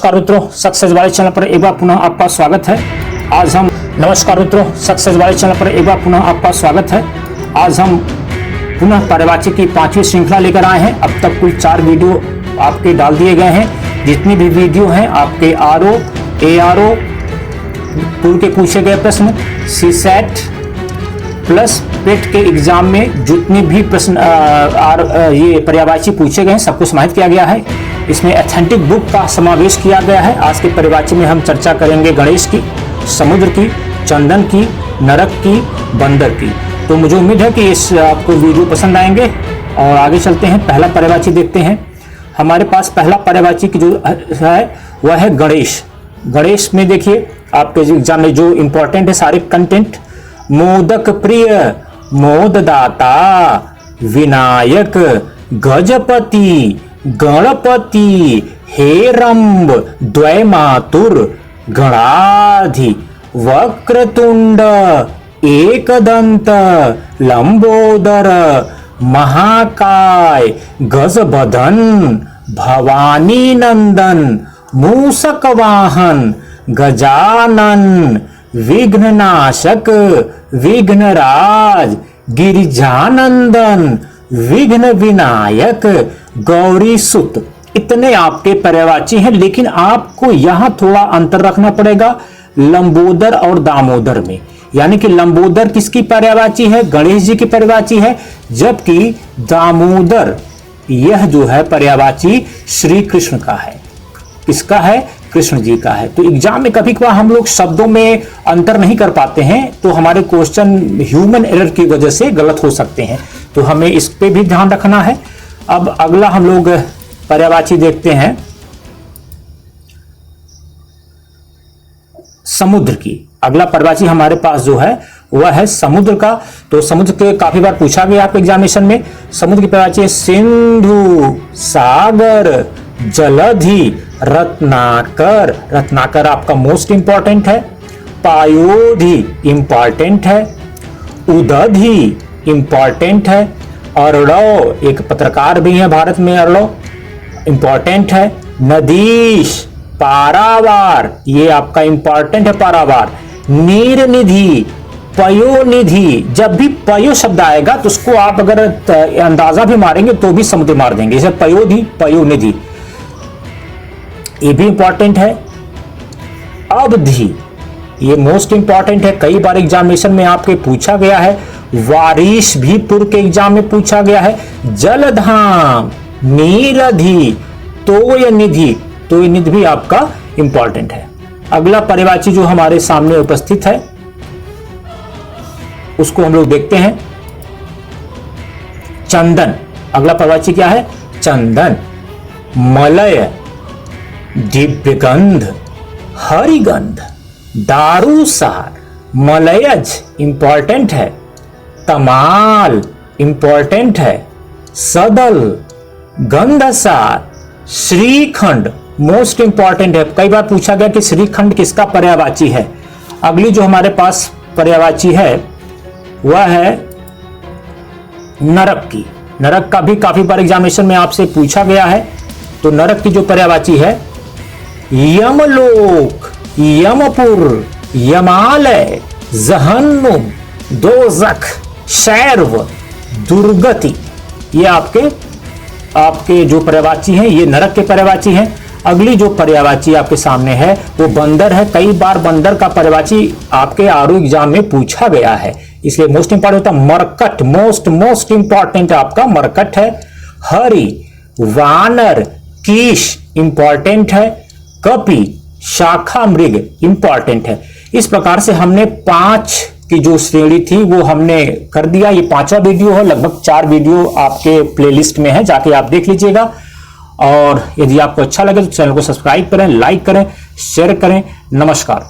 नमस्कार मित्रों, सक्सेस वाले चैनल पर एक बार पुनः आपका स्वागत है। आज हम पुनः पर्यायवाची की 5वीं श्रृंखला लेकर आए हैं। अब तक कुल 4 वीडियो आपके डाल दिए गए हैं। जितनी भी वीडियो हैं आपके आरओ, एआरओ पूर्व के पूछे गए प्रश्न, सीसेट प्लस पेट के एग्जाम में जितने भी प्रश्न ये पर्यायवाची पूछे गए हैं सबको समाहित किया गया है। इसमें ऑथेंटिक बुक का समावेश किया गया है। आज के पर्यायवाची में हम चर्चा करेंगे गणेश की, समुद्र की, चंदन की, नरक की, बंदर की। तो मुझे उम्मीद है कि इस आपको वीडियो पसंद आएंगे और आगे चलते हैं। पहला पर्यायवाची देखते हैं। हमारे पास पहला पर्यायवाची की जो है वह है गणेश। गणेश में देखिए आपके एग्जाम में जो इंपॉर्टेंट है सारे कंटेंट, मोदक प्रिय, मोददाता, विनायक, गजपति, गणपति, हेरंब, द्वैमातुर, गणाधि, वक्रतुंड, एकदंत, लंबोदर, महाकाय, गजबदन, भवानी नंदन, मूषक वाहन, गजानन, विघ्ननाशक, विघ्नराज, गिरिजानंदन, विघ्न विनायक, गौरी सुत। इतने आपके पर्यायवाची हैं, लेकिन आपको यहां थोड़ा अंतर रखना पड़ेगा लंबोदर और दामोदर में। यानी कि लंबोदर किसकी पर्यायवाची है? गणेश जी की पर्यायवाची है, जबकि दामोदर यह जो है पर्यायवाची श्री कृष्ण का है। किसका है? कृष्ण जी का है। तो एग्जाम में कभी कभार हम लोग शब्दों में अंतर नहीं कर पाते हैं, तो हमारे क्वेश्चन ह्यूमन एरर की वजह से गलत हो सकते हैं, तो हमें इस पे भी ध्यान रखना है। अब अगला हम लोग पर्यायवाची देखते हैं समुद्र की। अगला पर्यायवाची हमारे पास जो है वह है समुद्र का। तो समुद्र के काफी बार पूछा गया आपके एग्जामिनेशन में। समुद्र की पर्यायवाची है सिंधु, सागर, जलधि, रत्नाकर। रत्नाकर आपका मोस्ट इंपॉर्टेंट है। पायोधि इंपॉर्टेंट है। उदधि इंपॉर्टेंट है। अरड़ो, एक पत्रकार भी है भारत में, अरड़ो इंपॉर्टेंट है। नदीश, पारावार, ये आपका इंपॉर्टेंट है पारावार। नीर निधि, पयोनिधि। जब भी पयो शब्द आएगा तो उसको आप अगर अंदाजा भी मारेंगे तो भी समुद्र मार देंगे। जैसे पयोधि, पयोनिधि, ये भी इंपॉर्टेंट है। अवधि, ये मोस्ट इंपॉर्टेंट है, कई बार एग्जामिनेशन में आपके पूछा गया है। वारिश भी पूर्व के एग्जाम में पूछा गया है। जलधाम, नीरधि, तोयनिधि, तोयनिधि भी आपका इंपॉर्टेंट है। अगला पर्यायवाची जो हमारे सामने उपस्थित है उसको हम लोग देखते हैं चंदन। अगला पर्यायवाची क्या है? चंदन। मलय, दिव्यगंध, हरिगंध, दारूसार, मलयज इंपॉर्टेंट है। तमाल इंपॉर्टेंट है। सदल, गंधसार, श्रीखंड मोस्ट इंपॉर्टेंट है। कई बार पूछा गया कि श्रीखंड किसका पर्यायवाची है। अगली जो हमारे पास पर्यायवाची है वह है नरक की। नरक का भी काफी बार एग्जामिनेशन में आपसे पूछा गया है। तो नरक की जो पर्यायवाची है यमलोक, यमपुर, यमालय, जहन्नुम, दोजख, शैर्व, दुर्गति। ये आपके जो पर्यायवाची हैं ये नरक के पर्यायवाची हैं। अगली जो पर्यायवाची आपके सामने है वो बंदर है। कई बार बंदर का पर्यायवाची आपके आरओ एग्जाम में पूछा गया है, इसलिए मोस्ट इंपॉर्टेंट होता है मरकट। मोस्ट इंपॉर्टेंट आपका मरकट है। हरि, वानर, कीश इंपॉर्टेंट है। कपि, शाखा मृग इंपॉर्टेंट है। इस प्रकार से हमने 5 की जो श्रेणी थी वो हमने कर दिया। ये 5वां वीडियो है। लगभग 4 वीडियो आपके प्लेलिस्ट में है, जाके आप देख लीजिएगा। और यदि आपको अच्छा लगे तो चैनल को सब्सक्राइब करें, लाइक करें, शेयर करें। नमस्कार।